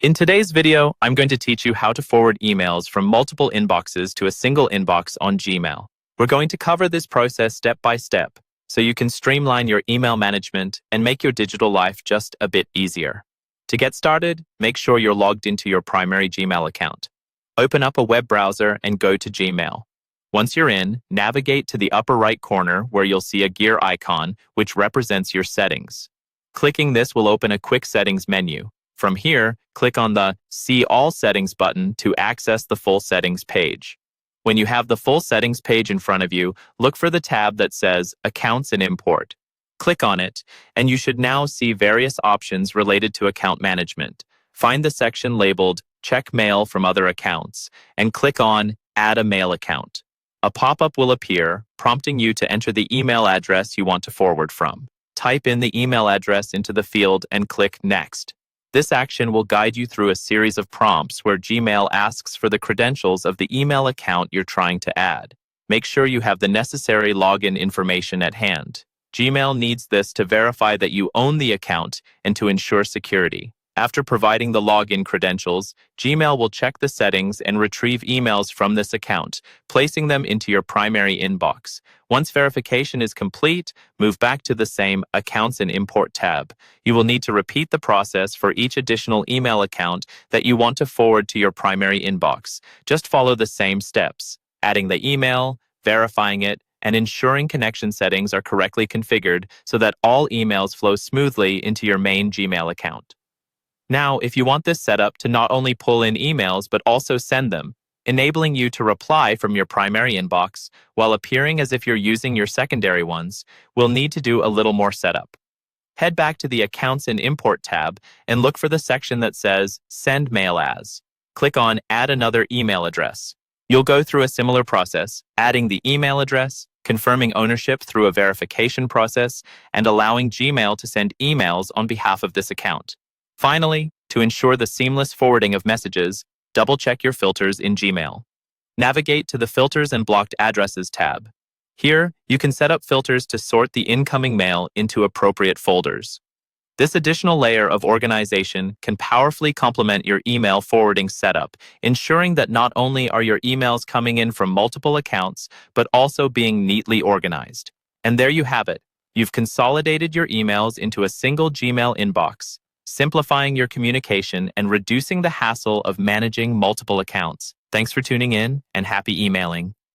In today's video, I'm going to teach you how to forward emails from multiple inboxes to a single inbox on Gmail. We're going to cover this process step by step so you can streamline your email management and make your digital life just a bit easier. To get started, make sure you're logged into your primary Gmail account. Open up a web browser and go to Gmail. Once you're in, navigate to the upper right corner where you'll see a gear icon, which represents your settings. Clicking this will open a quick settings menu. From here, click on the See All Settings button to access the full settings page. When you have the full settings page in front of you, look for the tab that says Accounts and Import. Click on it, and you should now see various options related to account management. Find the section labeled Check Mail from Other Accounts, and click on Add a Mail Account. A pop-up will appear, prompting you to enter the email address you want to forward from. Type in the email address into the field and click Next. This action will guide you through a series of prompts where Gmail asks for the credentials of the email account you're trying to add. Make sure you have the necessary login information at hand. Gmail needs this to verify that you own the account and to ensure security. After providing the login credentials, Gmail will check the settings and retrieve emails from this account, placing them into your primary inbox. Once verification is complete, move back to the same Accounts and Import tab. You will need to repeat the process for each additional email account that you want to forward to your primary inbox. Just follow the same steps: adding the email, verifying it, and ensuring connection settings are correctly configured so that all emails flow smoothly into your main Gmail account. Now, if you want this setup to not only pull in emails but also send them, enabling you to reply from your primary inbox while appearing as if you're using your secondary ones, we'll need to do a little more setup. Head back to the Accounts and Import tab and look for the section that says Send Mail As. Click on Add Another Email Address. You'll go through a similar process, adding the email address, confirming ownership through a verification process, and allowing Gmail to send emails on behalf of this account. Finally, to ensure the seamless forwarding of messages, double-check your filters in Gmail. Navigate to the Filters and Blocked Addresses tab. Here, you can set up filters to sort the incoming mail into appropriate folders. This additional layer of organization can powerfully complement your email forwarding setup, ensuring that not only are your emails coming in from multiple accounts, but also being neatly organized. And there you have it. You've consolidated your emails into a single Gmail inbox, simplifying your communication and reducing the hassle of managing multiple accounts. Thanks for tuning in, and happy emailing.